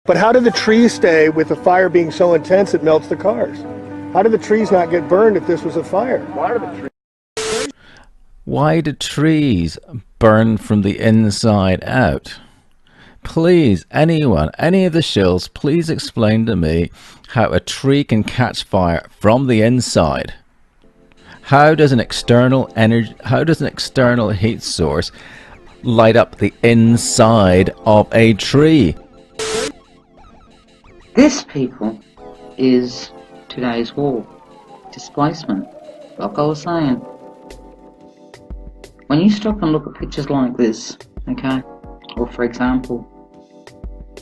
But how do the trees stay with the fire being so intense it melts the cars? How do the trees not get burned if this was a fire? Why do trees burn from the inside out? Please, anyone, any of the shills, please explain to me how a tree can catch fire from the inside. How does an external heat source light up the inside of a tree? This, people, is today's war. Displacement. Like I was saying. When you stop and look at pictures like this, okay, or for example,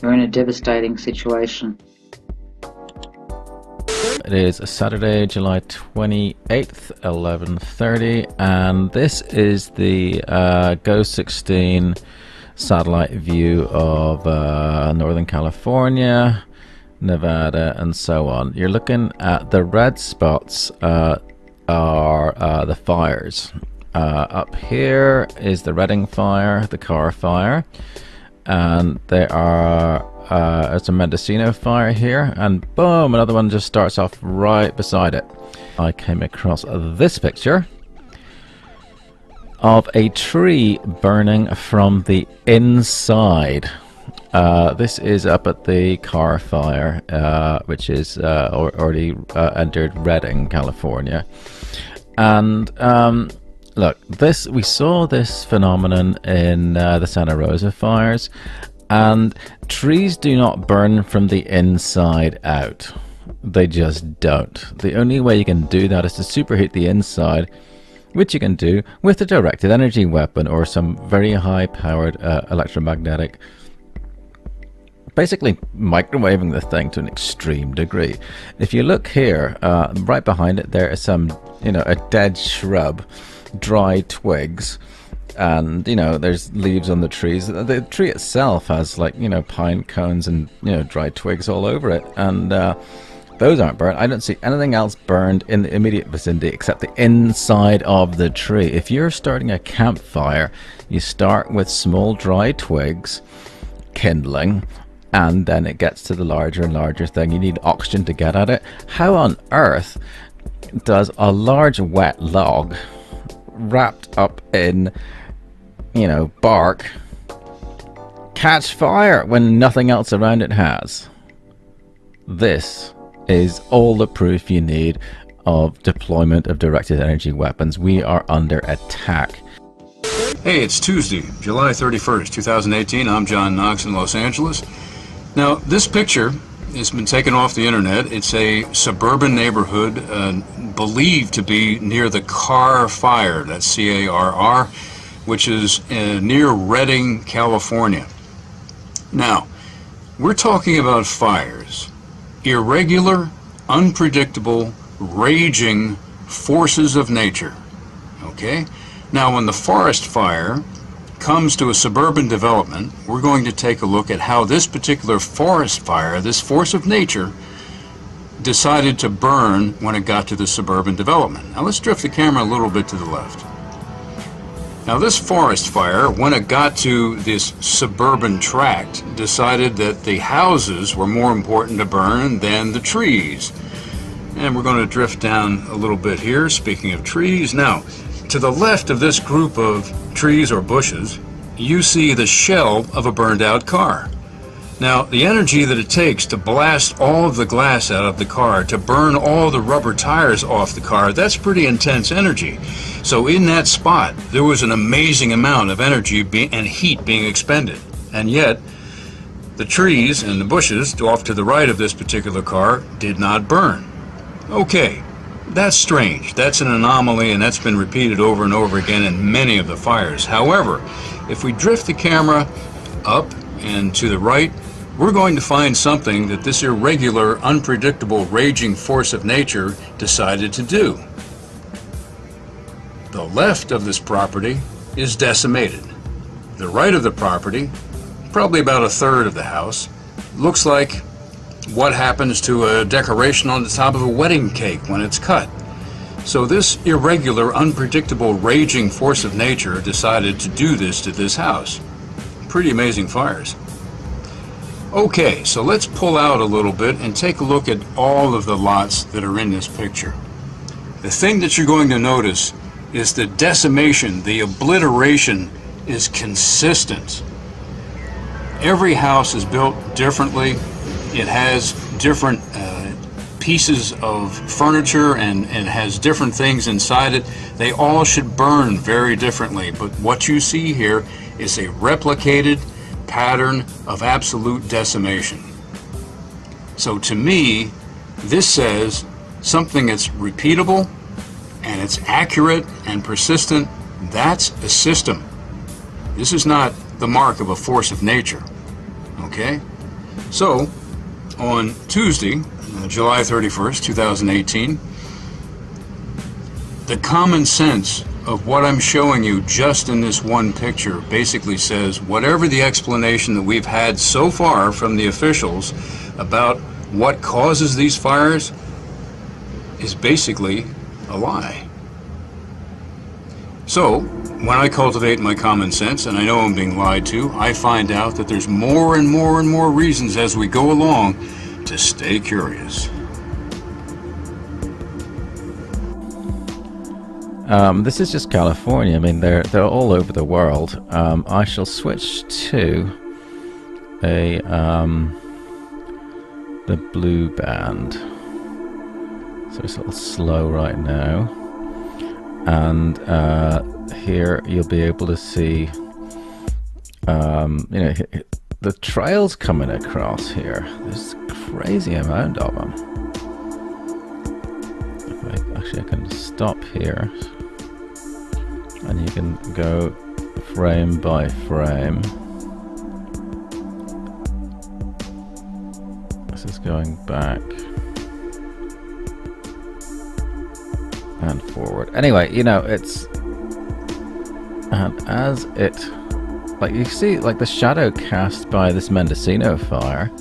you're in a devastating situation. It is Saturday, July 28th, 11:30, and this is the Ghost 16 satellite view of Northern California, Nevada, and so on. You're looking at the red spots are the fires. Up here is the Redding fire, the car fire, and there are it's a Mendocino fire here, and boom, another one just starts off right beside it. I came across this picture of a tree burning from the inside. This is up at the car fire, which is already entered Redding, California. And look, we saw this phenomenon in the Santa Rosa fires, and trees do not burn from the inside out. They just don't. The only way you can do that is to superheat the inside, which you can do with a directed energy weapon or some very high-powered electromagnetic, basically microwaving the thing to an extreme degree. If you look here, right behind it, there is some, a dead shrub, dry twigs, and there's leaves on the trees. The tree itself has pine cones and dry twigs all over it, and those aren't burned. I don't see anything else burned in the immediate vicinity except the inside of the tree. If you're starting a campfire, you start with small dry twigs, kindling, and then it gets to the larger and larger thing. You need oxygen to get at it. How on earth does a large wet log wrapped up in bark catch fire when nothing else around it has? This is all the proof you need of deployment of directed energy weapons. We are under attack. Hey, it's Tuesday, July 31st, 2018. I'm John Knox in Los Angeles. Now, this picture has been taken off the internet. It's a suburban neighborhood believed to be near the Carr Fire, that's C-A-R-R, which is near Redding, California. Now, we're talking about fires. Irregular, unpredictable, raging forces of nature. Okay? Now, when the forest fire comes to a suburban development, we're going to take a look at how this particular forest fire, this force of nature, decided to burn when it got to the suburban development. Now, let's drift the camera a little bit to the left. Now, this forest fire, when it got to this suburban tract, decided that the houses were more important to burn than the trees. And we're going to drift down a little bit here, speaking of trees. Now, to the left of this group of trees or bushes, you see the shell of a burned out car. Now, the energy that it takes to blast all of the glass out of the car, to burn all the rubber tires off the car, that's pretty intense energy. So in that spot, there was an amazing amount of energy and heat being expended. And yet, the trees and the bushes off to the right of this particular car did not burn. Okay, that's strange. That's an anomaly, and that's been repeated over and over again in many of the fires. However, if we drift the camera up and to the right, we're going to find something that this irregular, unpredictable, raging force of nature decided to do. The left of this property is decimated. The right of the property, probably about a third of the house, looks like what happens to a decoration on the top of a wedding cake when it's cut. So this irregular, unpredictable, raging force of nature decided to do this to this house. Pretty amazing fires. Okay, so let's pull out a little bit and take a look at all of the lots that are in this picture. The thing that you're going to notice is the decimation, the obliteration is consistent. Every house is built differently. It has different pieces of furniture and has different things inside it. They all should burn very differently, but what you see here is a replicated pattern of absolute decimation. So to me, this says something that's repeatable and it's accurate and persistent. That's a system. This is not the mark of a force of nature. Okay? So, on Tuesday, July 31st, 2018, the common sense of what I'm showing you just in this one picture basically says whatever the explanation that we've had so far from the officials about what causes these fires is basically a lie. So, when I cultivate my common sense, and I know I'm being lied to, I find out that there's more and more and more reasons as we go along to stay curious. This is just California. I mean, they're all over the world. I shall switch to a the blue band. So it's a little slow right now, and here you'll be able to see, you know, the trails coming across here. There's a crazy amount of them. Actually, I can stop here. And you can go frame by frame. This is going back and forward. Anyway, you know, it's, and as it, like you see, like the shadow cast by this Mendocino fire,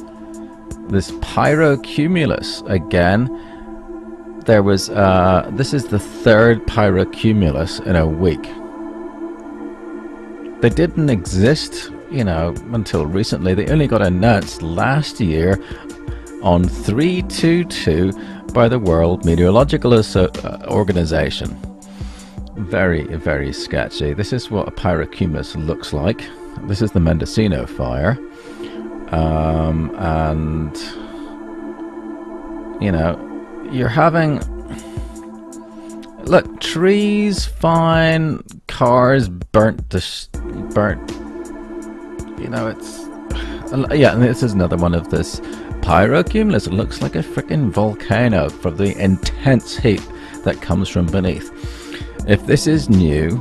this pyrocumulus again. There was, this is the third pyrocumulus in a week. They didn't exist, you know, until recently. They only got announced last year on 322 by the World Meteorological Organization. Very, very sketchy. This is what a pyrocumulus looks like. This is the Mendocino fire. And, you know, you're having, look, trees fine, cars burnt, you know, it's, yeah, and this is another one of this pyrocumulus. It looks like a freaking volcano for the intense heat that comes from beneath. If this is new,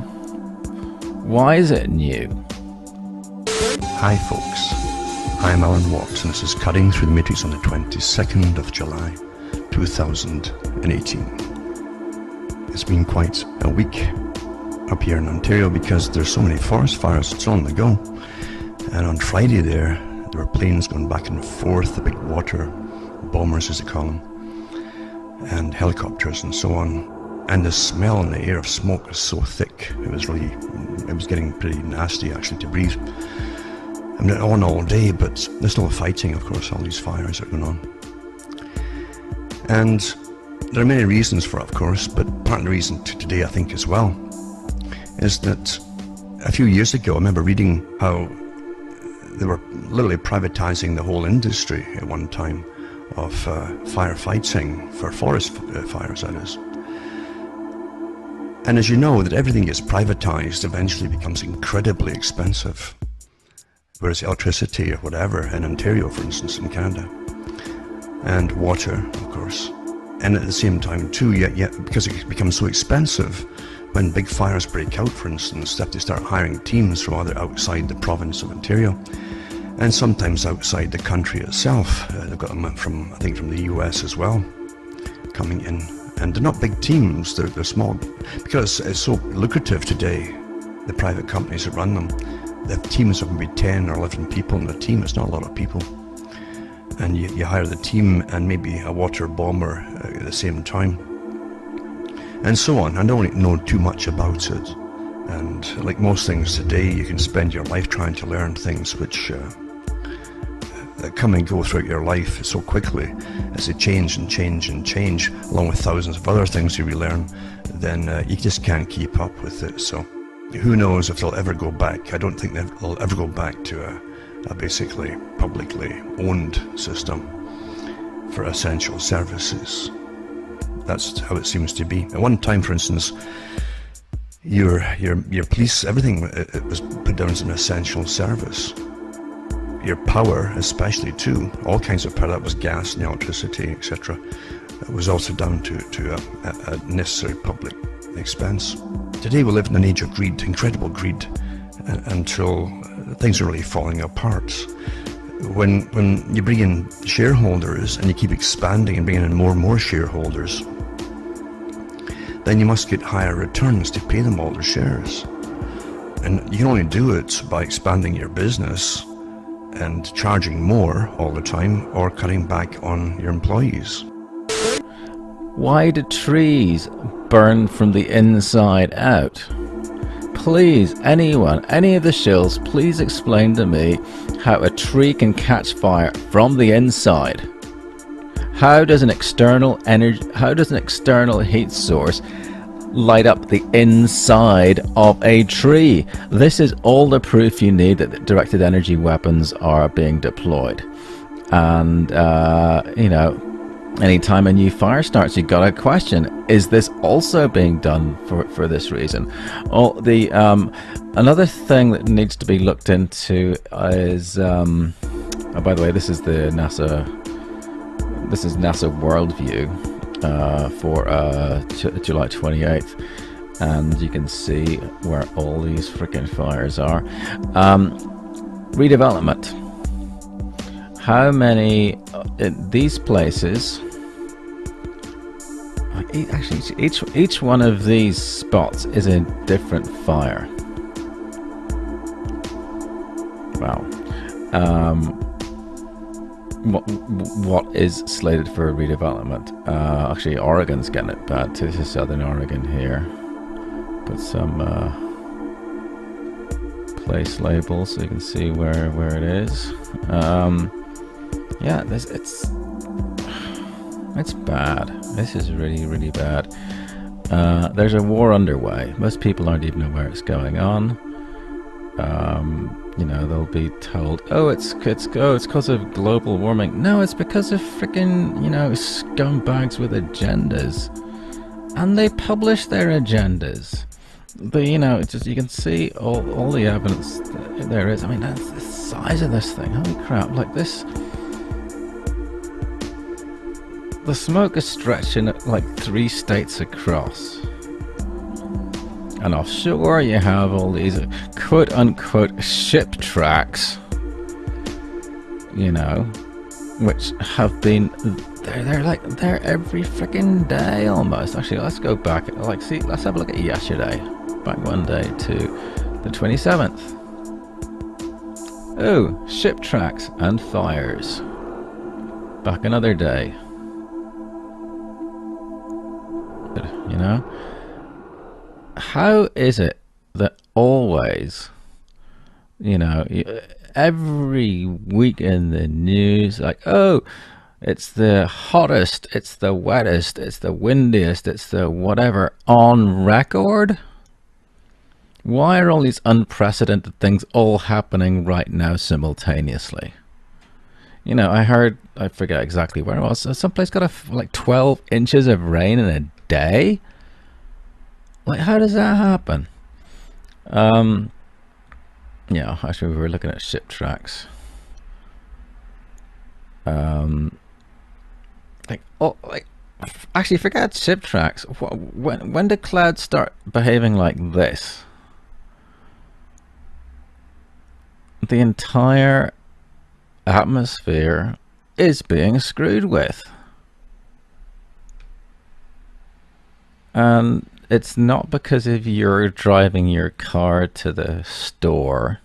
why is it new? Hi folks, I'm Alan Watts and this is Cutting Through the Matrix on the 22nd of July 2018. It's been quite a week up here in Ontario because there's so many forest fires. It's on the go. And on Friday there were planes going back and forth, the big water bombers as they call them, and helicopters and so on. And the smell in the air of smoke was so thick, it was getting pretty nasty actually to breathe. I mean, on all day, but there's no fighting, of course, all these fires are going on. And there are many reasons for it, of course, but part of the reason today, I think, as well, is that a few years ago, I remember reading how they were literally privatizing the whole industry at one time of firefighting for forest fires, that is. And as you know, that everything gets privatized eventually becomes incredibly expensive. Whereas electricity or whatever in Ontario, for instance, in Canada, and water, of course, and at the same time too, yet because it becomes so expensive, when big fires break out, for instance, they have to start hiring teams from other outside the province of Ontario, and sometimes outside the country itself. They've got them from, I think, from the US as well, coming in, and they're not big teams, they're small, because it's so lucrative today, the private companies that run them. They have teams of maybe 10 or 11 people in the team. It's not a lot of people. And you hire the team and maybe a water bomber at the same time. And so on. I don't know too much about it. And like most things today, you can spend your life trying to learn things which that come and go throughout your life so quickly, as they change and change and change, along with thousands of other things you relearn, then you just can't keep up with it. So who knows if they'll ever go back. I don't think they'll ever go back to a basically publicly owned system for essential services. That's how it seems to be. At one time, for instance, your police, everything, it was put down as an essential service. Your power, especially too, all kinds of power, that was gas and electricity, etc. It was also down to a necessary public expense. Today we live in an age of greed, incredible greed, until things are really falling apart. When you bring in shareholders and you keep expanding and bringing in more and more shareholders, then you must get higher returns to pay them all their shares. And you can only do it by expanding your business and charging more all the time, or cutting back on your employees. Why do trees burn from the inside out? Please, anyone, any of the shills, please explain to me how a tree can catch fire from the inside. How does an external heat source light up the inside of a tree? This is all the proof you need that directed energy weapons are being deployed. And you know, anytime a new fire starts, you got to question: is this also being done for this reason? Oh, the another thing that needs to be looked into is oh, by the way, this is the NASA Worldview for July 28th, and you can see where all these freaking fires are. Redevelopment. How many these places? Actually, each one of these spots is a different fire. Wow. What is slated for redevelopment? Actually, Oregon's getting it bad too. This is Southern Oregon here. Put some place labels so you can see where it is. Yeah, it's bad. This is really bad. There's a war underway. Most people aren't even aware it's going on. You know, they'll be told, oh, it's because of global warming. No, it's because of freaking, you know, scumbags with agendas, and they publish their agendas. But you know, just you can see all the evidence there is. I mean, that's the size of this thing. Holy crap! Like this, the smoke is stretching like 3 states across. And offshore you have all these quote-unquote ship tracks, you know, which have been they're every freaking day almost. Actually, let's go back, like, see, let's have a look at yesterday, back one day to the 27th. Oh, ship tracks and fires. Back another day. You know, how is it that always, you know, every week in the news, like, oh, it's the hottest, it's the wettest, it's the windiest, it's the whatever on record? Why are all these unprecedented things all happening right now simultaneously? You know, I heard, I forget exactly where it was, someplace got like 12 inches of rain in a day? Like, how does that happen? Yeah, actually we were looking at ship tracks. Actually forget ship tracks. When do clouds start behaving like this? The entire atmosphere is being screwed with. And it's not because of you're driving your car to the store.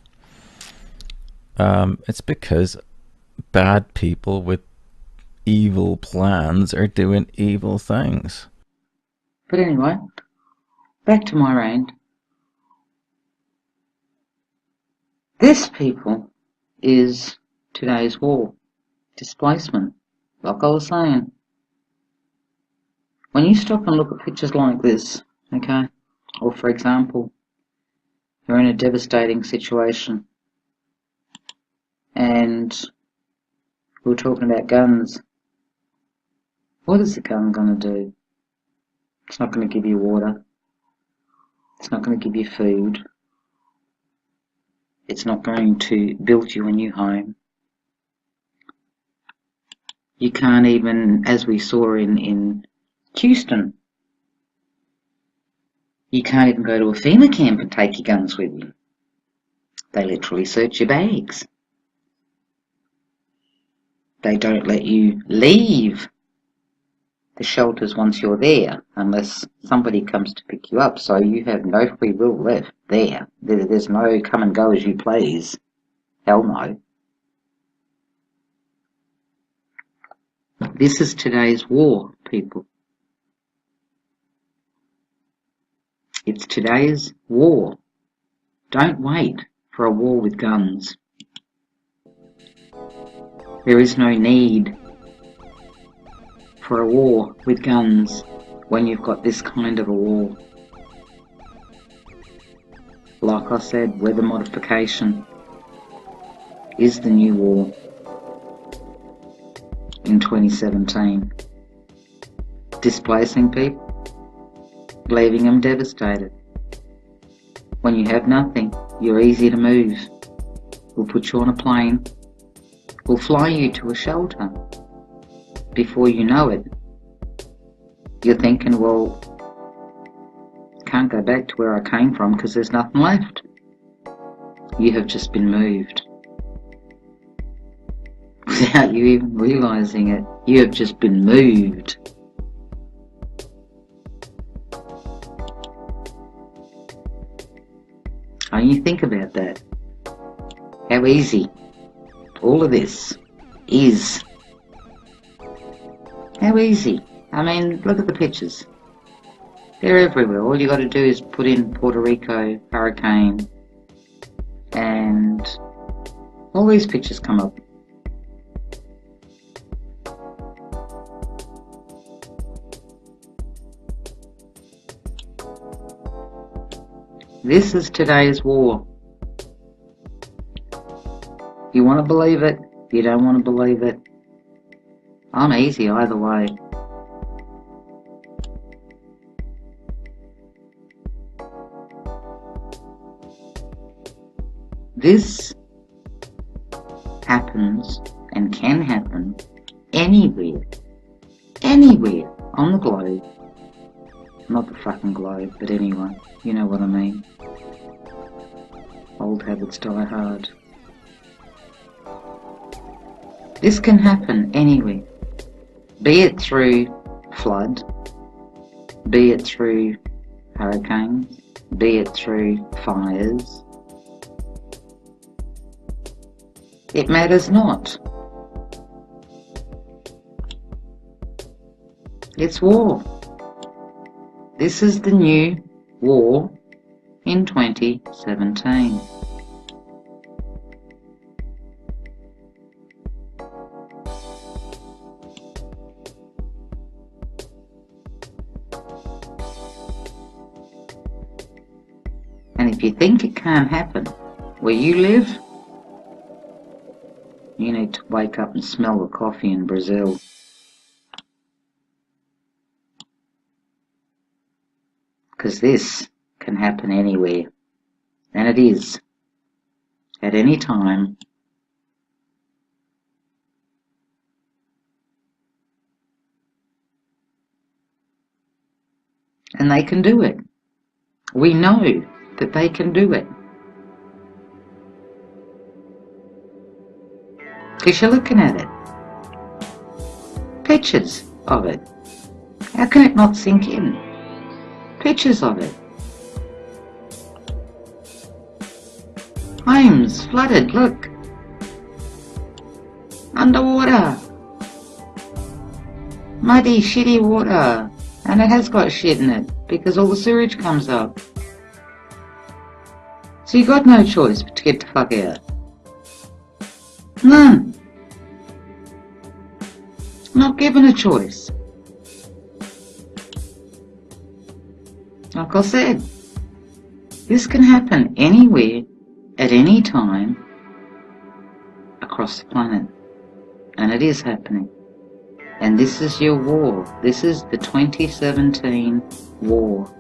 It's because bad people with evil plans are doing evil things. But anyway, back to my rant. This, people, is today's war. Displacement. Like I was saying, when you stop and look at pictures like this, okay, or for example, you're in a devastating situation, and we were talking about guns. What is the gun going to do? It's not going to give you water. It's not going to give you food. It's not going to build you a new home. You can't even, as we saw in Houston, you can't even go to a FEMA camp and take your guns with you. They literally search your bags. They don't let you leave the shelters once you're there, unless somebody comes to pick you up, so you have no free will left there. There's no come and go as you please. Hell no. This is today's war, people. It's today's war. Don't wait for a war with guns. There is no need for a war with guns when you've got this kind of a war. Like I said, weather modification is the new war in 2017. Displacing people, leaving them devastated. When you have nothing, you're easy to move. We'll put you on a plane. We'll fly you to a shelter. Before you know it, you're thinking, well, can't go back to where I came from because there's nothing left. You have just been moved. Without you even realizing it, you have just been moved. And you think about that. How easy all of this is. How easy. I mean, look at the pictures. They're everywhere. All you got to do is put in Puerto Rico, hurricane, and all these pictures come up. This is today's war. You want to believe it, you don't want to believe it. I'm easy either way. This happens and can happen anywhere on the globe. Not the fucking globe, but anyway, you know what I mean. Old habits die hard. This can happen anywhere. Be it through flood, be it through hurricanes, be it through fires. It matters not. It's war. This is the new war in 2017. And if you think it can't happen where you live, you need to wake up and smell the coffee in Brazil. Because this can happen anywhere. And it is. At any time. And they can do it. We know that they can do it. Because you're looking at it. Pictures of it. How can it not sink in? Pictures of it. Homes flooded, look. Underwater. Muddy, shitty water. And it has got shit in it because all the sewage comes up. So you got no choice but to get the fuck out. None. Not given a choice. Like I said, this can happen anywhere, at any time, across the planet. And it is happening. And this is your war. This is the 2017 war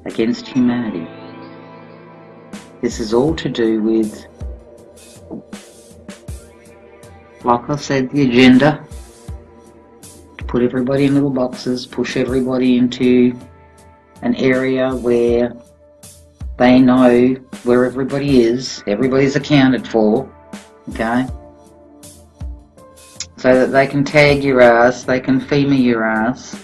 against humanity. This is all to do with, like I said, the agenda. To put everybody in little boxes, push everybody into an area where they know where everybody is, everybody's accounted for, okay? So that they can tag your ass, they can FEMA your ass,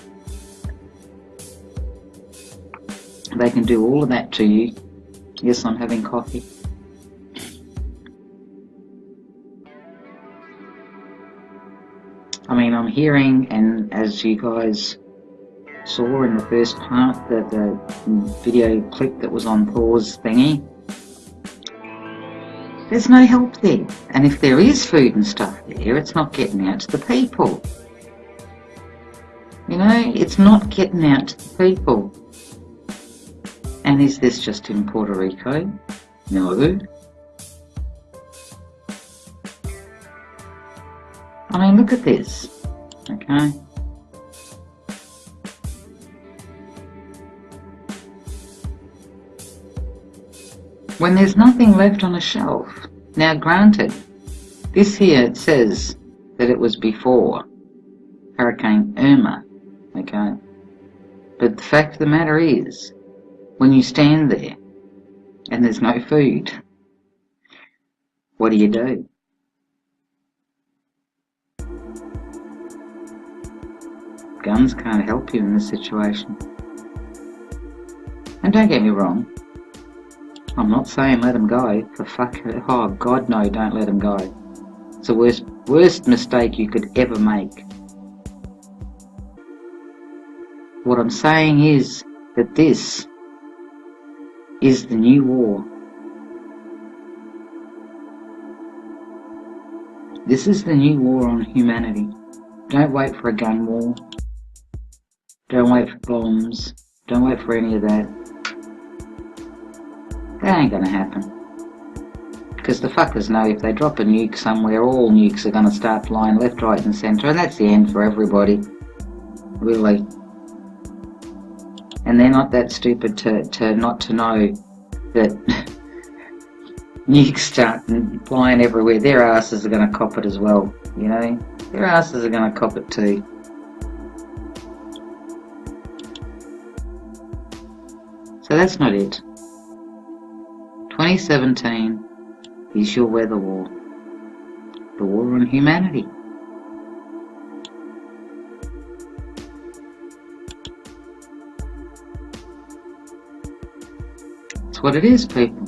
they can do all of that to you. Yes, I'm having coffee. I mean, I'm hearing, and as you guys saw in the first part, the video clip that was on pause thingy, there's no help there. And if there is food and stuff there, it's not getting out to the people. You know, it's not getting out to the people. And is this just in Puerto Rico? No. I mean, look at this, okay? When there's nothing left on a shelf. Now granted, this here it says that it was before Hurricane Irma, okay? But the fact of the matter is, when you stand there and there's no food, what do? Guns can't help you in this situation. And don't get me wrong, I'm not saying let them go, for fuck, oh God no, don't let them go. It's the worst mistake you could ever make. What I'm saying is that this is the new war. This is the new war on humanity. Don't wait for a gun war. Don't wait for bombs. Don't wait for any of that. That ain't gonna happen. Because the fuckers know if they drop a nuke somewhere, all nukes are gonna start flying left, right and centre, and that's the end for everybody. Really. And they're not that stupid to not to know that nukes start flying everywhere. Their asses are gonna cop it as well, you know? Their asses are gonna cop it too. So that's not it. 2017 is your weather war. The war on humanity. That's what it is, people.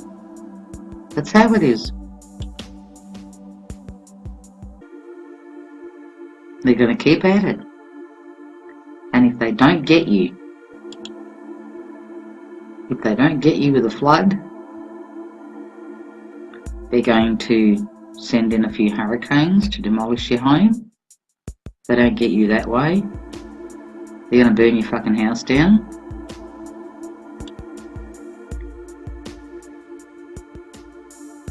That's how it is. They're going to keep at it. And if they don't get you, with a flood, they're going to send in a few hurricanes to demolish your home. If they don't get you that way, they're going to burn your fucking house down.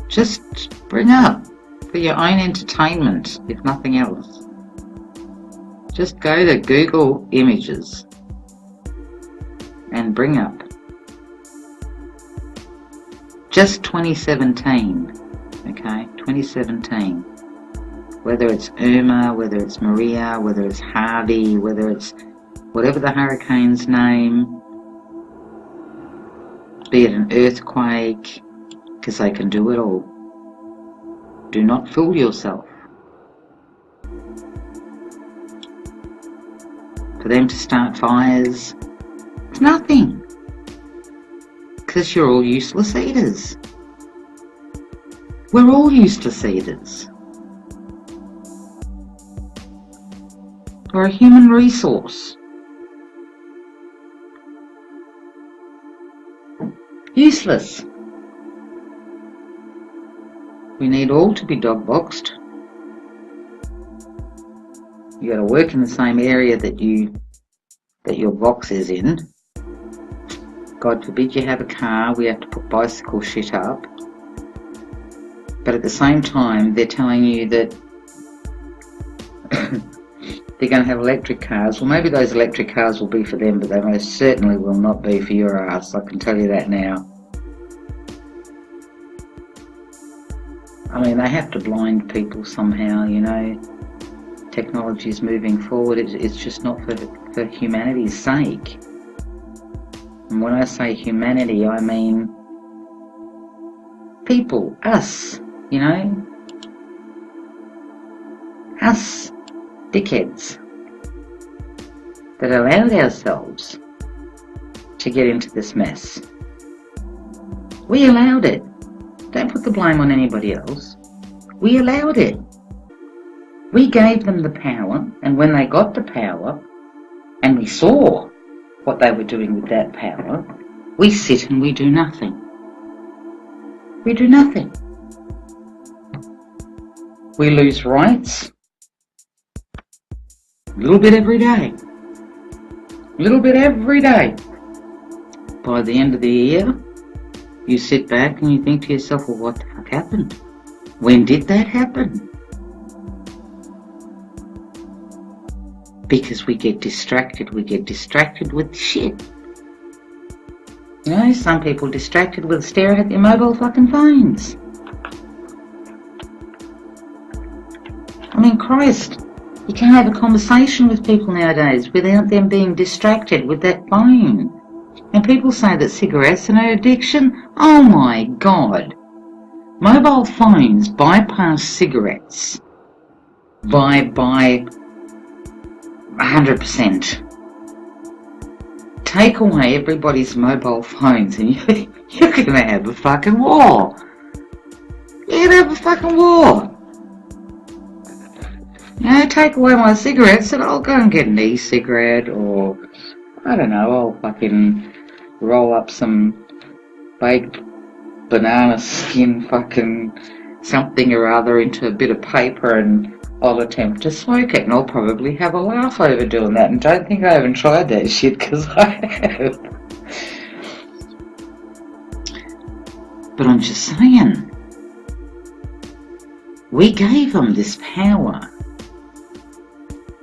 Just bring up, for your own entertainment, if nothing else. Just go to Google Images and bring up just 2017, okay, 2017, whether it's Irma, whether it's Maria, whether it's Harvey, whether it's whatever the hurricane's name, be it an earthquake, because they can do it all. Do not fool yourself. For them to start fires, it's nothing. Because you're all useless eaters. We're all useless eaters. We're a human resource. Useless. We need all to be dog boxed. You got to work in the same area that your box is in. God forbid you have a car, we have to put bicycle shit up. But at the same time, they're telling you that they're going to have electric cars. Well, maybe those electric cars will be for them, but they most certainly will not be for your ass. I can tell you that now. I mean, they have to blind people somehow, you know. Technology is moving forward. It's just not for humanity's sake. And when I say humanity, I mean people, us, you know. Us, dickheads, that allowed ourselves to get into this mess. We allowed it. Don't put the blame on anybody else. We allowed it. We gave them the power, and when they got the power, and we saw what they were doing with that power, we sit and we do nothing. We do nothing. We lose rights. A little bit every day. A little bit every day. By the end of the year, you sit back and you think to yourself, well, what the fuck happened? When did that happen? Because we get distracted. We get distracted with shit. You know, some people distracted with staring at their mobile fucking phones. I mean, Christ, you can't have a conversation with people nowadays without them being distracted with that phone. And people say that cigarettes are an addiction. Oh my God. Mobile phones bypass cigarettes by 100%. Take away everybody's mobile phones and you're going to have a fucking war. You're going to have a fucking war. You know, take away my cigarettes and I'll go and get an e-cigarette, or, I don't know, I'll fucking roll up some baked banana skin fucking something or other into a bit of paper, and I'll attempt to smoke it, and I'll probably have a laugh over doing that, and don't think I haven't tried that shit, because I have. But I'm just saying, we gave them this power.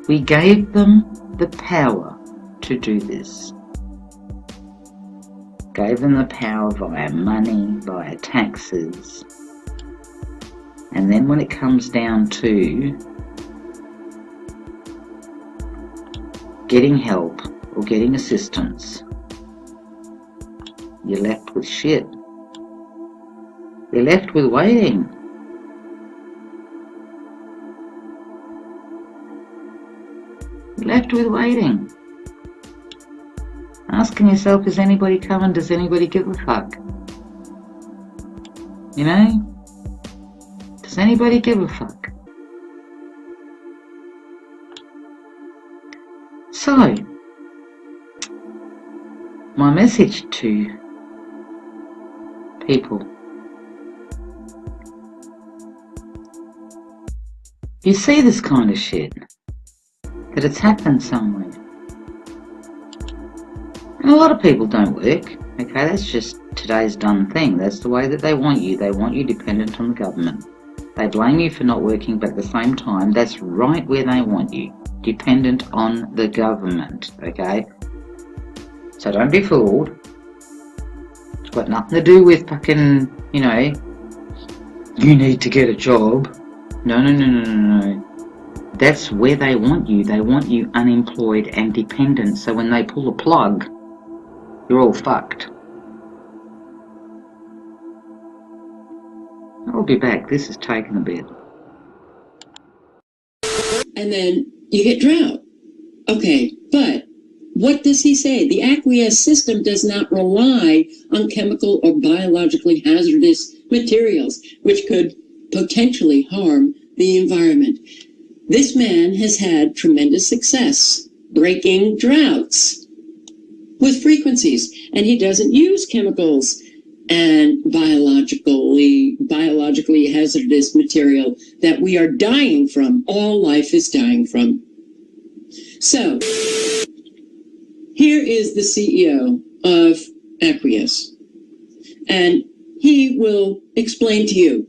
We gave them the power to do this. Gave them the power via money, via taxes. And then when it comes down to getting help or getting assistance, you're left with shit. You're left with waiting. You're left with waiting. Asking yourself, is anybody coming? Does anybody give a fuck? You know? Does anybody give a fuck? So, my message to people: you see this kind of shit, that it's happened somewhere. And a lot of people don't work, okay, that's just today's done thing. That's the way that they want you. They want you dependent on the government. They blame you for not working, but at the same time, that's right where they want you. Dependent on the government, okay? So don't be fooled. It's got nothing to do with fucking, you know, you need to get a job. No. That's where they want you. They want you unemployed and dependent. So when they pull the plug, you're all fucked. I'll be back. This is taking a bit. And then you get drought. Okay, but what does he say? The aqueous system does not rely on chemical or biologically hazardous materials, which could potentially harm the environment. This man has had tremendous success breaking droughts with frequencies, and he doesn't use chemicals and biologically hazardous material that we are dying from. All life is dying from. So, here is the CEO of Aqueous, and he will explain to you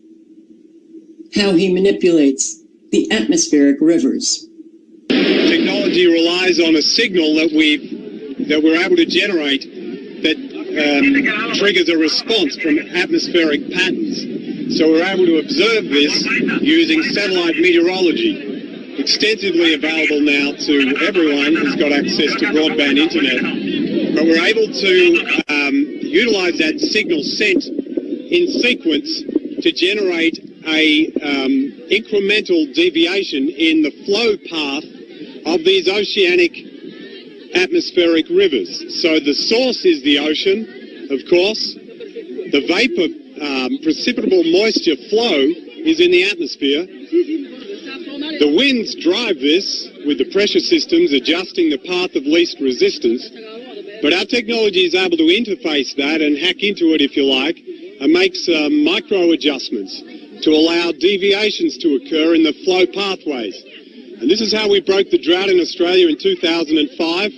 how he manipulates the atmospheric rivers. Technology relies on a signal that we're able to generate that triggers a response from atmospheric patterns. So we're able to observe this using satellite meteorology, extensively available now to everyone who's got access to broadband internet. But we're able to utilize that signal sent in sequence to generate a incremental deviation in the flow path of these oceanic atmospheric rivers. So the source is the ocean, of course. The vapor, precipitable moisture flow is in the atmosphere. The winds drive this with the pressure systems adjusting the path of least resistance. But our technology is able to interface that and hack into it, if you like, and make some micro adjustments to allow deviations to occur in the flow pathways. And this is how we broke the drought in Australia in 2005.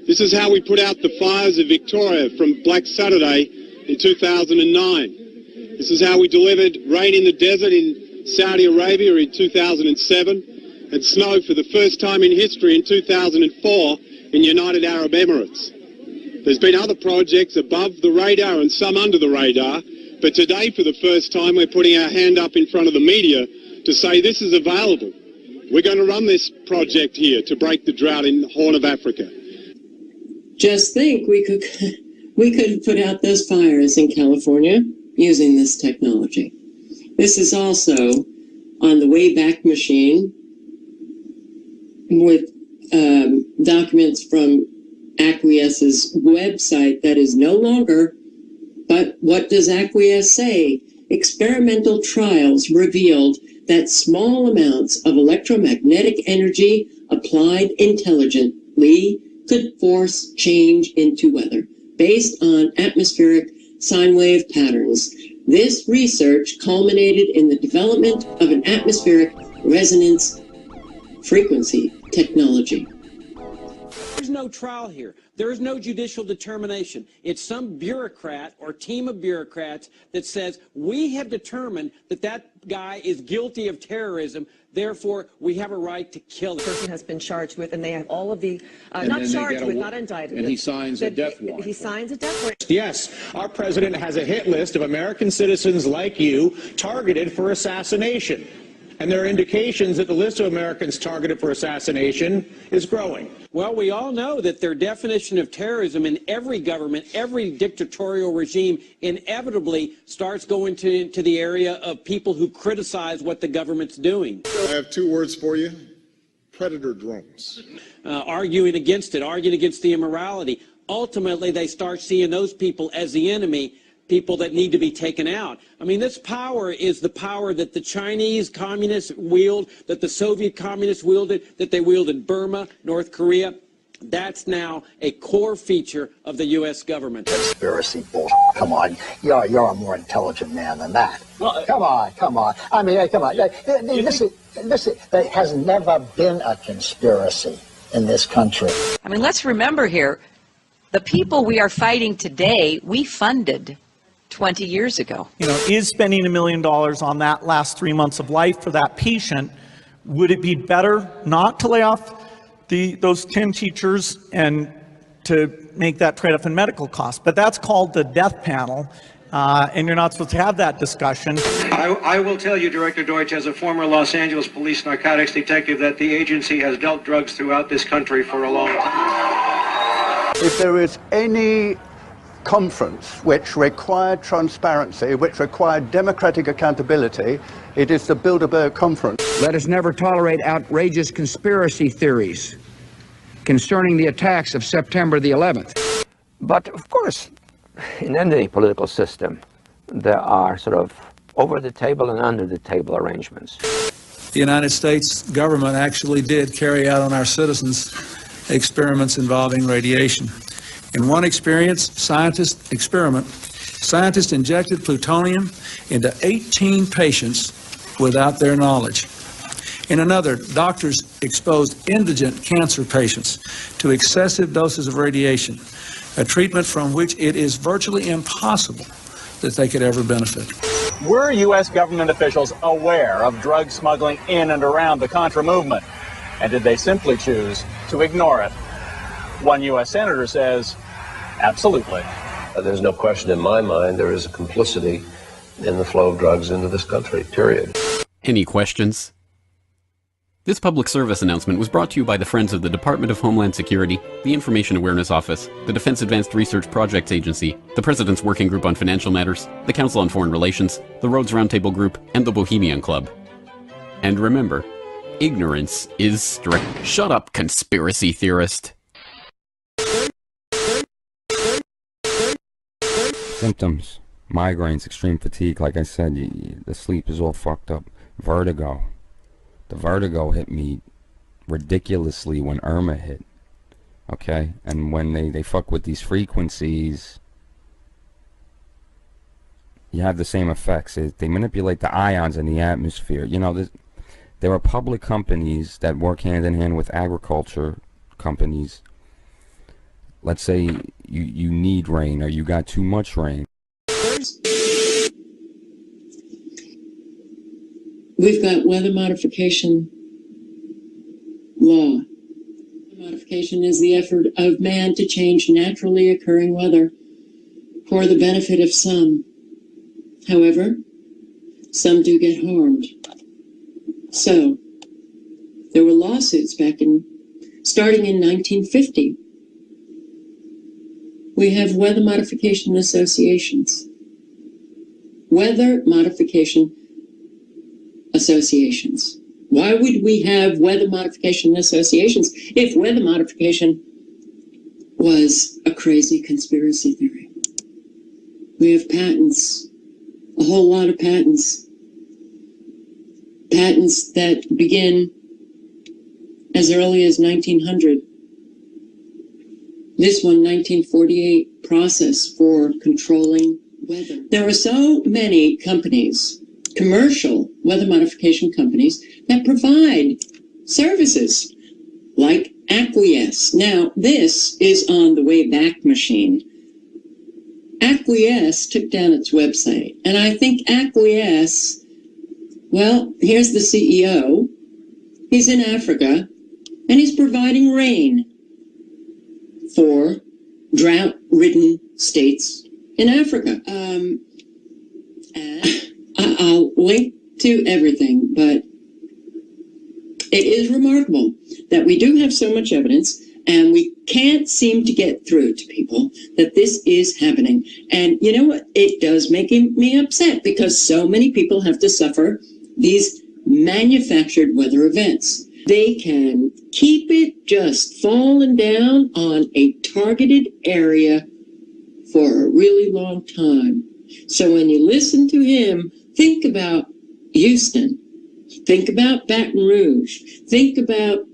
This is how we put out the fires of Victoria from Black Saturday in 2009. This is how we delivered rain in the desert in Saudi Arabia in 2007 and snow for the first time in history in 2004 in United Arab Emirates. There's been other projects above the radar and some under the radar, but today for the first time we're putting our hand up in front of the media to say this is available. We're going to run this project here to break the drought in the Horn of Africa. Just think, we could put out those fires in California using this technology. This is also on the Wayback Machine with documents from Aqueous's website that is no longer, but what does Aqueous say? Experimental trials revealed that small amounts of electromagnetic energy applied intelligently could force change into weather based on atmospheric sine wave patterns. This research culminated in the development of an atmospheric resonance frequency technology. There's no trial here. There is no judicial determination. It's some bureaucrat or team of bureaucrats that says, we have determined that that guy is guilty of terrorism, therefore we have a right to kill him. The person has been charged with, and they have all of the, not charged with, not indicted. And he signs a death warrant. He signs a death warrant. Yes, our president has a hit list of American citizens like you targeted for assassination. And there are indications that the list of Americans targeted for assassination is growing. Well, we all know that their definition of terrorism in every government, every dictatorial regime, inevitably starts going to the area of people who criticize what the government's doing. I have two words for you: predator drones. Arguing against it, arguing against the immorality. Ultimately, they start seeing those people as the enemy, people that need to be taken out. I mean, this power is the power that the Chinese communists wield, that the Soviet communists wielded, that they wield in Burma, North Korea. That's now a core feature of the U.S. government. Conspiracy bullshit. Come on. You're a more intelligent man than that. Well, come on. I mean, come on. Listen, there has never been a conspiracy in this country. I mean, let's remember here, the people we are fighting today, we funded 20 years ago. You know, is spending $1 million on that last 3 months of life for that patient, would it be better not to lay off those 10 teachers and to make that trade-off in medical costs? But that's called the death panel, and you're not supposed to have that discussion. I will tell you, Director Deutsch, as a former Los Angeles police narcotics detective, that the agency has dealt drugs throughout this country for a long time. If there is any conference which required transparency, which required democratic accountability, it is the Bilderberg Conference. Let us never tolerate outrageous conspiracy theories concerning the attacks of September the 11th. But of course, in any political system, there are sort of over-the-table and under-the-table arrangements. The United States government actually did carry out on our citizens experiments involving radiation. In one scientist injected plutonium into 18 patients without their knowledge. In another, doctors exposed indigent cancer patients to excessive doses of radiation, a treatment from which it is virtually impossible that they could ever benefit. Were U.S. government officials aware of drug smuggling in and around the Contra movement? And did they simply choose to ignore it? One U.S. senator says, absolutely. There's no question in my mind there is a complicity in the flow of drugs into this country, period. Any questions? This public service announcement was brought to you by the Friends of the Department of Homeland Security, the Information Awareness Office, the Defense Advanced Research Projects Agency, the President's Working Group on Financial Matters, the Council on Foreign Relations, the Rhodes Roundtable Group, and the Bohemian Club. And remember, ignorance is strict. Shut up, conspiracy theorist. Symptoms: migraines, extreme fatigue. Like I said, the sleep is all fucked up. Vertigo. The vertigo hit me ridiculously when Irma hit. Okay? And when they fuck with these frequencies, you have the same effects. They manipulate the ions in the atmosphere. You know, there are public companies that work hand in hand with agriculture companies. Let's say you need rain or you got too much rain. We've got weather modification law. Modification is the effort of man to change naturally occurring weather for the benefit of some. However, some do get harmed. So, there were lawsuits starting in 1950. We have weather modification associations. Weather modification associations. Why would we have weather modification associations if weather modification was a crazy conspiracy theory? We have patents, a whole lot of patents. Patents that begin as early as 1900. This one, 1948, process for controlling weather. There are so many companies, commercial weather modification companies, that provide services like Acquiesce. Now, this is on the Wayback Machine. Acquiesce took down its website, and I think Acquiesce, well, here's the CEO. He's in Africa, and he's providing rain for drought-ridden states in Africa. I'll link to everything, but it is remarkable that we do have so much evidence and we can't seem to get through to people that this is happening. And you know what? It does make me upset because so many people have to suffer these manufactured weather events. They can keep it just falling down on a targeted area for a really long time. So when you listen to him, think about Houston. Think about Baton Rouge. Think about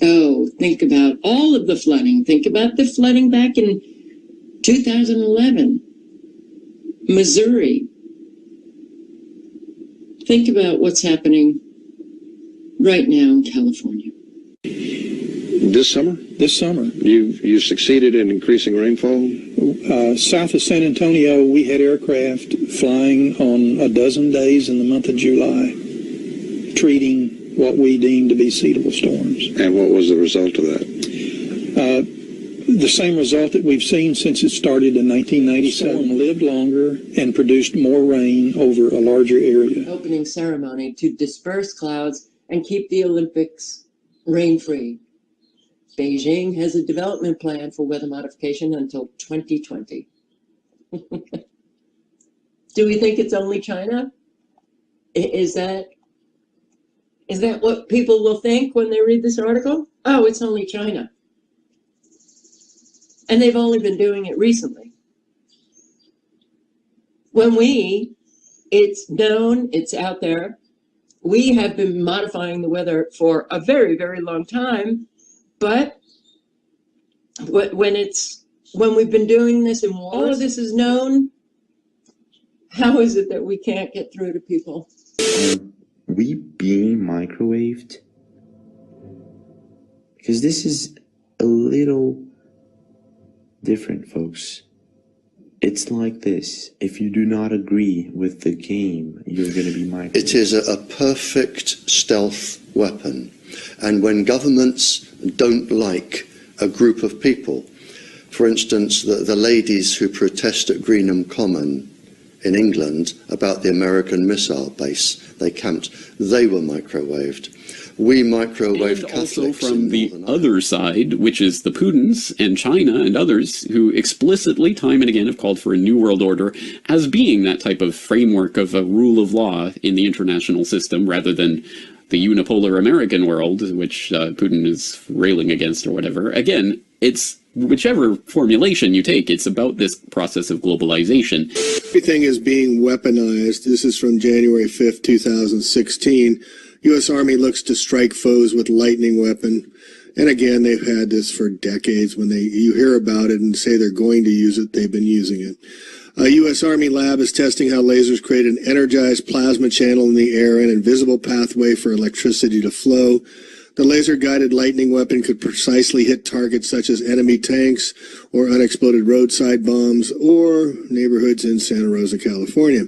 all of the flooding. Think about the flooding back in 2011. Missouri. Think about what's happening right now in California. This summer? This summer. You succeeded in increasing rainfall? South of San Antonio, we had aircraft flying on a dozen days in the month of July, treating what we deemed to be seedable storms. And what was the result of that? The same result that we've seen since it started in 1997. Lived longer and produced more rain over a larger area. Opening ceremony to disperse clouds and keep the Olympics rain-free. Beijing has a development plan for weather modification until 2020. Do we think it's only China? Is that what people will think when they read this article? Oh, it's only China. And they've only been doing it recently. It's known, it's out there. We have been modifying the weather for a very, very long time. But when we've been doing this and all of this is known, how is it that we can't get through to people? Are we being microwaved Because this is a little different, folks. It's like this. If you do not agree with the game, you're going to be microwaved. It is a perfect stealth weapon. And when governments don't like a group of people, for instance, the ladies who protest at Greenham Common in England about the American missile base they camped, they were microwaved. We microwave and Catholics. Also from the other side, which is the Putins and China and others who explicitly time and again have called for a new world order as being that type of framework of a rule of law in the international system rather than the unipolar American world, which Putin is railing against or whatever. Again, it's whichever formulation you take, it's about this process of globalization. Everything is being weaponized. This is from January 5th, 2016. U.S. Army looks to strike foes with lightning weapon. And again, they've had this for decades. When you hear about it and say they're going to use it, they've been using it. A U.S. Army lab is testing how lasers create an energized plasma channel in the air and an invisible pathway for electricity to flow. The laser-guided lightning weapon could precisely hit targets such as enemy tanks or unexploded roadside bombs or neighborhoods in Santa Rosa, California.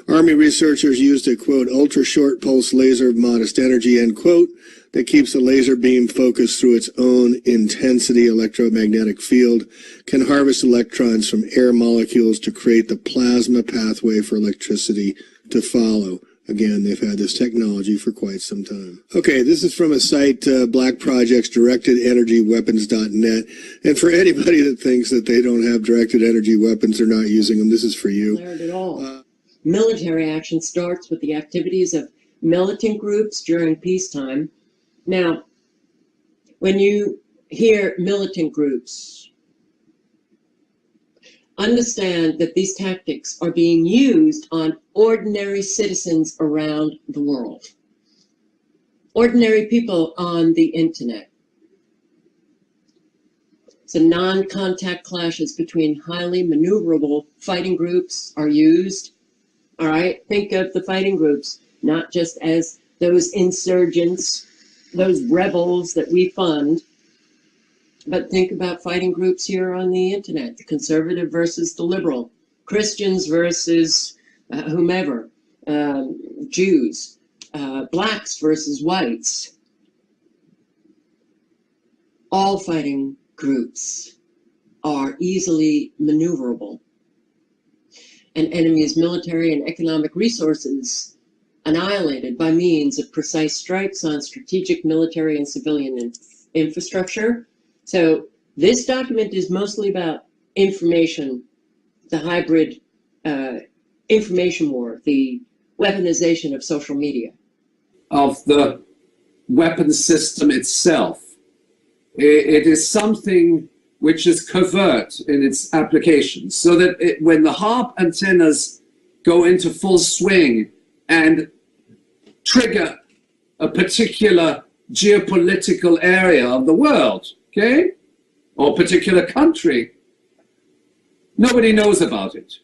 Army researchers used a, quote, ultra-short pulse laser of modest energy, end quote, that keeps the laser beam focused through its own intensity electromagnetic field, can harvest electrons from air molecules to create the plasma pathway for electricity to follow. Again, they've had this technology for quite some time. Okay, this is from a site, Black Project's directedenergyweapons.net. And for anybody that thinks that they don't have directed energy weapons, they're not using them, this is for you. At all. Military action starts with the activities of militant groups during peacetime. Now, when you hear militant groups, understand that these tactics are being used on ordinary citizens around the world. Ordinary people on the internet. So non-contact clashes between highly maneuverable fighting groups are used. All right, think of the fighting groups, not just as those insurgents, those rebels that we fund, but think about fighting groups here on the internet, the conservative versus the liberal, Christians versus whomever, Jews, blacks versus whites. All fighting groups are easily maneuverable. An enemy's military and economic resources annihilated by means of precise strikes on strategic military and civilian infrastructure. So this document is mostly about information, the hybrid information war, the weaponization of social media. Of the weapon system itself. It is something which is covert in its application, so that when the HARP antennas go into full swing and trigger a particular geopolitical area of the world, okay, or particular country, nobody knows about it.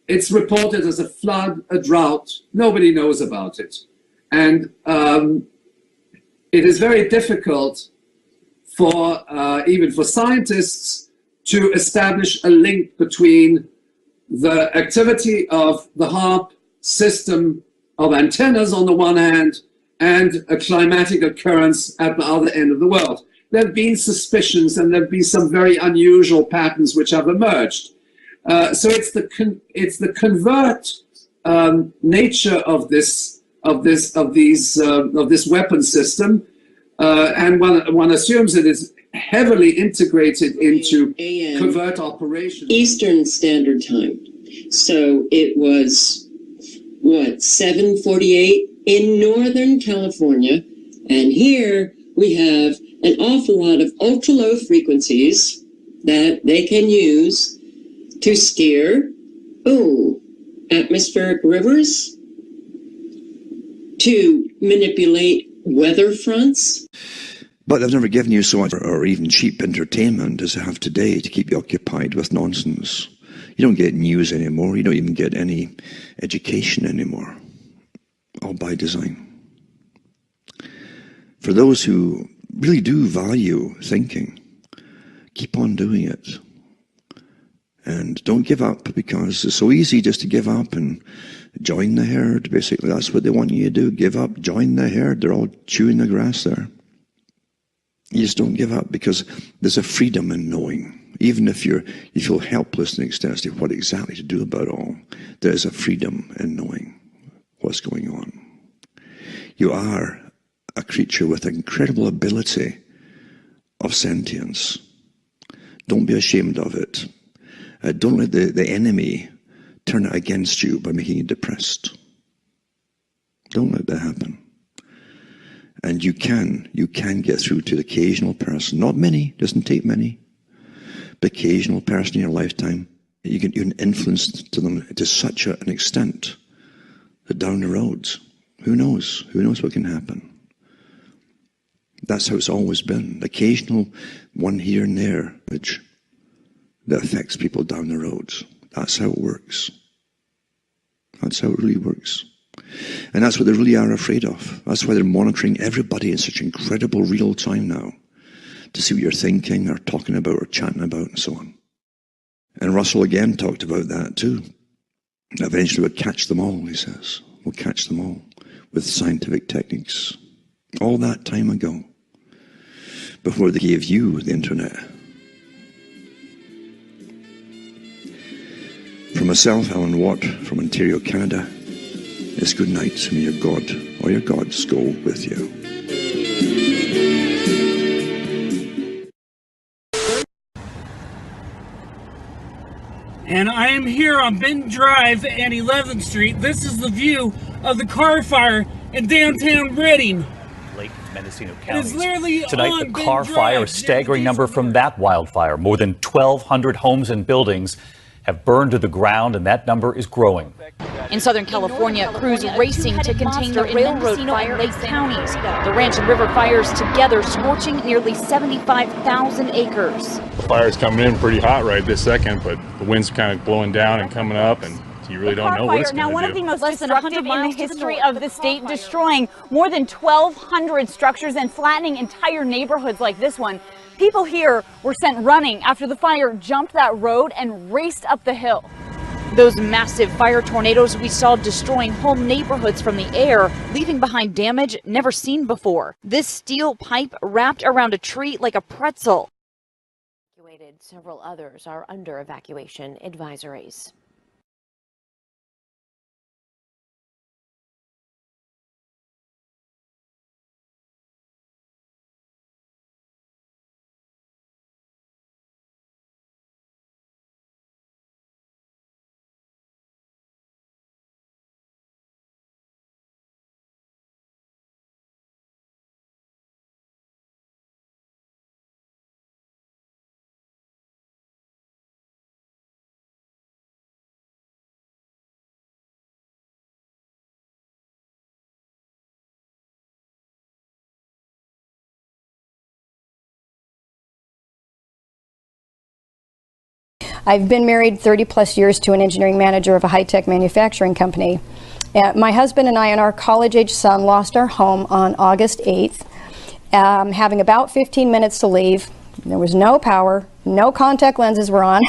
It's reported as a flood, a drought. Nobody knows about it. And it is very difficult for even for scientists to establish a link between the activity of the HARP system of antennas on the one hand and a climatic occurrence at the other end of the world. There have been suspicions and there have been some very unusual patterns which have emerged. So it's the covert nature of this weapon system, and one assumes it is heavily integrated into covert operations. Eastern Standard Time. So it was what, 7:48 in Northern California, and here we have an awful lot of ultra low frequencies that they can use to steer, atmospheric rivers, to manipulate weather fronts. But they've never given you so much or even cheap entertainment as they have today to keep you occupied with nonsense. You don't get news anymore. You don't even get any education anymore. All by design. For those who really do value thinking, keep on doing it. And don't give up, because it's so easy just to give up and join the herd. Basically, that's what they want you to do. Give up, join the herd. They're all chewing the grass there. You just don't give up, because there's a freedom in knowing. Even if you feel helpless to an extent as to what exactly to do about it all, there is a freedom in knowing what's going on. You are a creature with incredible ability of sentience. Don't be ashamed of it. Don't let the enemy turn it against you by making you depressed. Don't let that happen. And you can get through to the occasional person. Not many, doesn't take many, but occasional person in your lifetime. You can influence to them to such an extent that down the road, who knows? Who knows what can happen? That's how it's always been. Occasional one here and there, which that affects people down the road. That's how it works. That's how it really works. And that's what they really are afraid of. That's why they're monitoring everybody in such incredible real time now, to see what you're thinking or talking about or chatting about and so on. And Russell again talked about that too. Eventually we'll catch them all, he says. We'll catch them all with scientific techniques. All that time ago, before they gave you the internet. From myself, Alan Watt, from Ontario, Canada, it's good night, and your God or your gods go with you. And I am here on Benton Drive and 11th Street. This is the view of the car fire in downtown Reading. Lake Mendocino County. Tonight, the car fire, a staggering number from that wildfire. More than 1,200 homes and buildings have burned to the ground, and that number is growing. In Southern California, crews racing to contain the railroad fire in Lake counties. The ranch and river fires together scorching nearly 75,000 acres. The fire's coming in pretty hot right this second, but the wind's kind of blowing down and coming up, and you really don't know what it's going to do. Now, one of the most destructive in the history of the state, destroying more than 1,200 structures and flattening entire neighborhoods like this one. People here were sent running after the fire jumped that road and raced up the hill. Those massive fire tornadoes we saw destroying whole neighborhoods from the air, leaving behind damage never seen before. This steel pipe wrapped around a tree like a pretzel. Several others are under evacuation advisories. I've been married 30 plus years to an engineering manager of a high-tech manufacturing company. My husband and I and our college-age son lost our home on August 8th, having about 15 minutes to leave. There was no power, no contact lenses were on.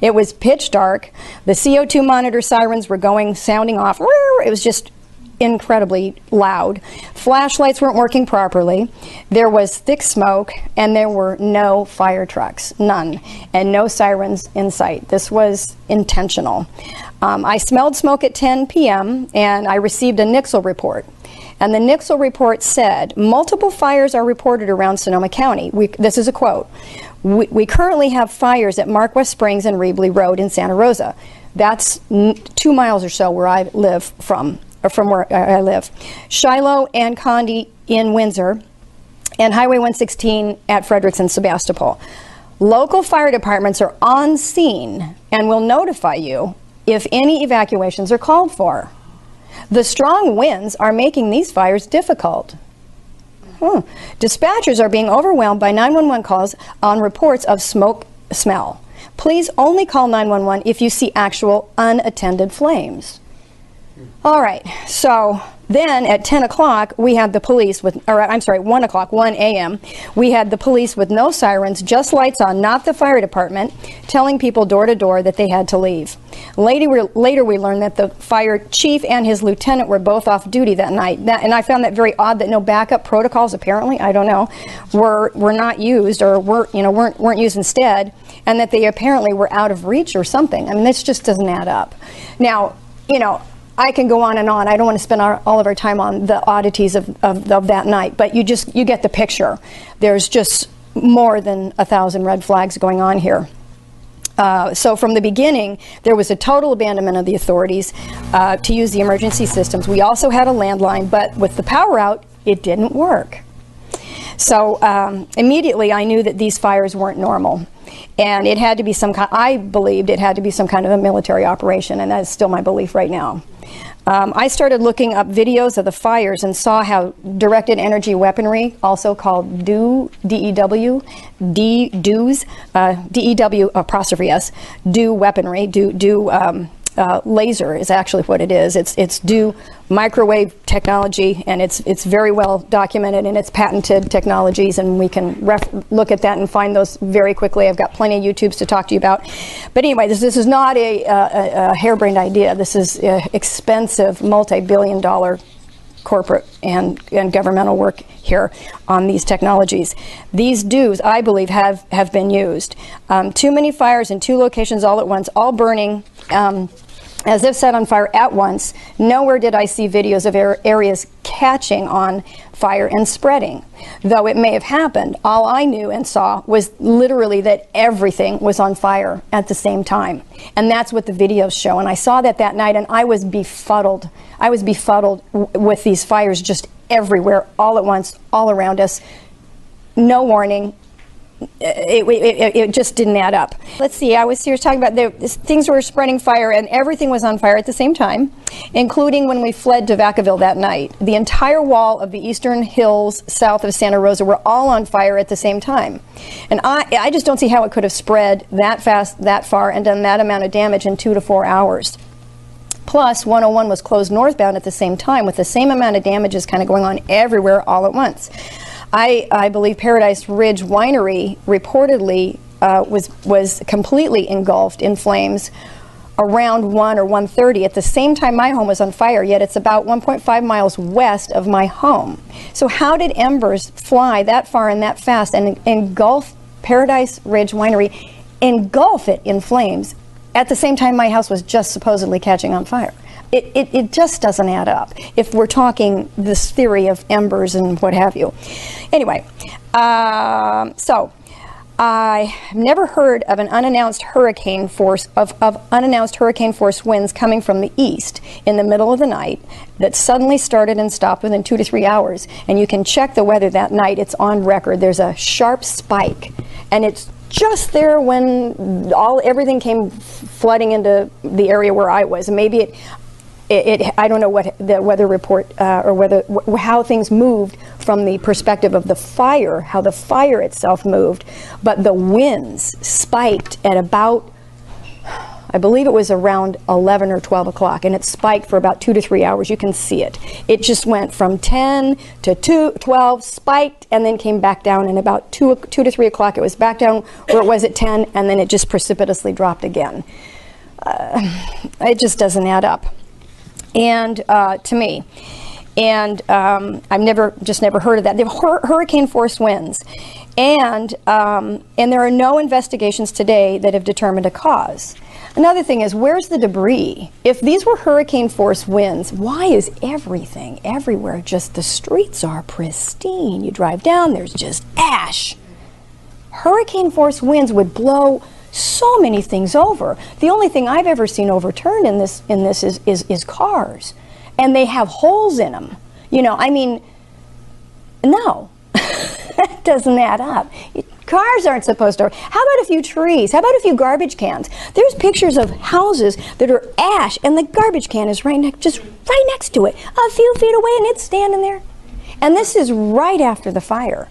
It was pitch dark. The CO2 monitor sirens were sounding off. It was just incredibly loud. Flashlights weren't working properly. There was thick smoke, and there were no fire trucks, none, and no sirens in sight. This was intentional. I smelled smoke at 10 p.m. and I received a Nixle report. And the Nixle report said, multiple fires are reported around Sonoma County. This is a quote. We currently have fires at Mark West Springs and Reebley Road in Santa Rosa. That's 2 miles or so where I live from where I live. Shiloh and Condi in Windsor, and Highway 116 at Fredericks and Sebastopol. Local fire departments are on scene and will notify you if any evacuations are called for. The strong winds are making these fires difficult. Dispatchers are being overwhelmed by 911 calls on reports of smoke smell. Please only call 911 if you see actual unattended flames. All right, so Then at 10 o'clock, we had the police with, or I'm sorry, 1 o'clock, 1 a.m., we had the police with no sirens, just lights on, not the fire department, telling people door to door that they had to leave. Later we learned that the fire chief and his lieutenant were both off duty that night. And I found that very odd that no backup protocols, apparently, I don't know, were not used or weren't used instead, and that they apparently were out of reach or something. I mean, this just doesn't add up. Now, I can go on and on. I don't want to spend all of our time on the oddities of that night, but you get the picture. There's just more than 1,000 red flags going on here. So from the beginning, there was a total abandonment of the authorities to use the emergency systems. We also had a landline, but with the power out, it didn't work. So immediately I knew that these fires weren't normal. And it had to be I believed it had to be some kind of a military operation, and that is still my belief right now. I started looking up videos of the fires and saw how directed energy weaponry, also called DEW apostrophe S, weaponry, laser is actually what it is. It's microwave technology, and it's very well documented, and it's patented technologies, and we can look at that and find those very quickly. I've got plenty of YouTubes to talk to you about. But anyway, this is not a harebrained idea. This is expensive, multi-billion-dollar corporate and governmental work here on these technologies. These DEWs, I believe, have been used. Too many fires in 2 locations all at once, all burning as if set on fire at once. Nowhere did I see videos of areas catching on fire and spreading. Though it may have happened, all I knew and saw was literally that everything was on fire at the same time. And that's what the videos show. And I saw that night, and I was befuddled. I was befuddled with these fires just everywhere, all at once, all around us. No warning. It just didn't add up. Let's see, I was here talking about things were spreading fire, and everything was on fire at the same time, including when we fled to Vacaville that night. The entire wall of the eastern hills south of Santa Rosa were all on fire at the same time. And I just don't see how it could have spread that fast, that far, and done that amount of damage in 2 to 4 hours. Plus, 101 was closed northbound at the same time, with the same amount of damages kind of going on everywhere all at once. I believe Paradise Ridge Winery reportedly was completely engulfed in flames around 1 or 1:30 at the same time my home was on fire, yet it's about 1.5 miles west of my home. So how did embers fly that far and that fast and engulf Paradise Ridge Winery, engulf it in flames at the same time my house was just supposedly catching on fire? It just doesn't add up if we're talking this theory of embers and what have you. Anyway, so I never heard of an unannounced hurricane force unannounced hurricane force winds coming from the east in the middle of the night that suddenly started and stopped within 2 to 3 hours. And you can check the weather that night. It's on record. There's a sharp spike, and it's just there when everything came flooding into the area where I was. And maybe I don't know what the weather report or how things moved from the perspective of the fire, how the fire itself moved, but the winds spiked at about, I believe it was around 11 or 12 o'clock, and it spiked for about 2 to 3 hours. You can see it. It just went from 10 to 12, spiked, and then came back down, and about 2 to 3 o'clock it was back down where it was at 10, and then it just precipitously dropped again. It just doesn't add up. And to me, and I've never heard of that. They're hurricane force winds, and there are no investigations today that have determined a cause. Another thing is, where's the debris? If these were hurricane force winds, why is everything everywhere just the streets are pristine? You drive down, there's just ash. Hurricane force winds would blow so many things over. The only thing I've ever seen overturned in this is cars, and they have holes in them. You know, I mean, no, that doesn't add up. Cars aren't supposed to. How about a few trees? How about a few garbage cans? There's pictures of houses that are ash, and the garbage can is just right next to it, a few feet away, and it's standing there. And this is right after the fire.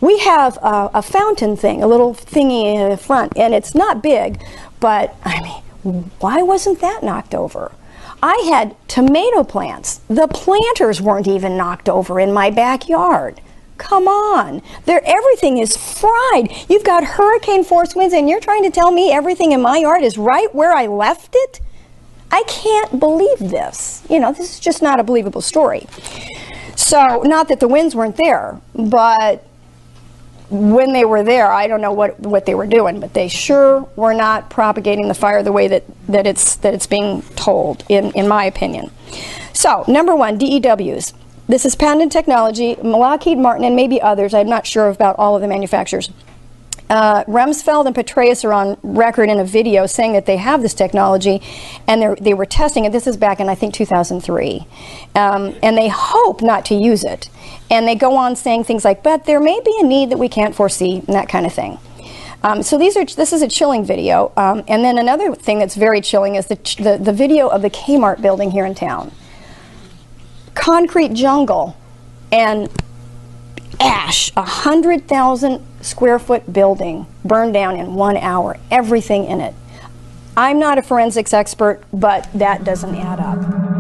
We have a fountain thing, a little thingy in the front, and it's not big, but I mean, why wasn't that knocked over? I had tomato plants. The planters weren't even knocked over in my backyard. Come on. Everything is fried. You've got hurricane force winds and you're trying to tell me everything in my yard is right where I left it? I can't believe this. You know, this is just not a believable story. So, not that the winds weren't there, but when they were there, I don't know what they were doing, but they sure were not propagating the fire the way that it's being told, in my opinion. So, number one, DEWs. This is patented technology. Lockheed Martin and maybe others, I'm not sure about all of the manufacturers. Rumsfeld and Petraeus are on record in a video saying that they have this technology and they were testing it. This is back in, I think, 2003. And they hope not to use it. And they go on saying things like, but there may be a need that we can't foresee, and that kind of thing. So this is a chilling video. And then another thing that's very chilling is the video of the Kmart building here in town. Concrete jungle and ash, 100,000 square foot building burned down in 1 hour, everything in it. I'm not a forensics expert, but that doesn't add up.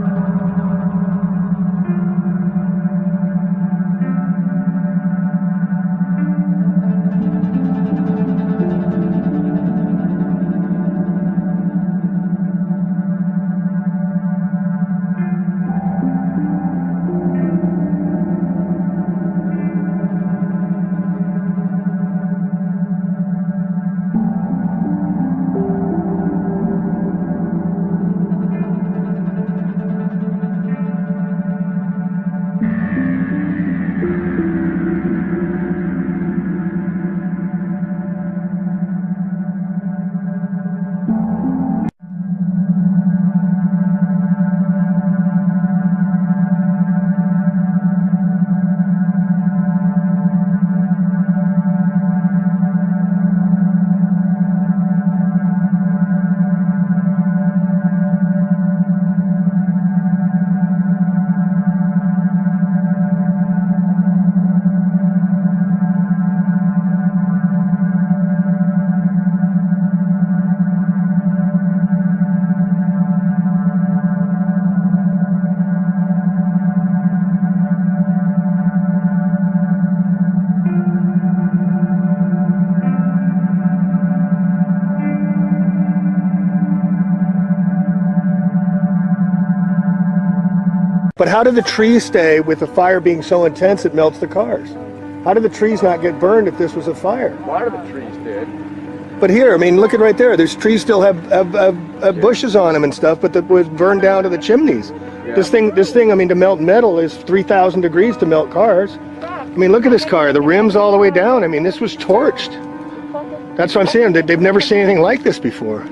But how did the trees stay with the fire being so intense it melts the cars? How did the trees not get burned if this was a fire? A lot of the trees did. But here, I mean, look at right there. There's trees still have bushes on them and stuff, but it was burned down to the chimneys. Yeah. This thing, I mean, to melt metal is 3,000 degrees to melt cars. I mean, look at this car. The rim's all the way down. I mean, this was torched. That's what I'm saying. They've never seen anything like this before.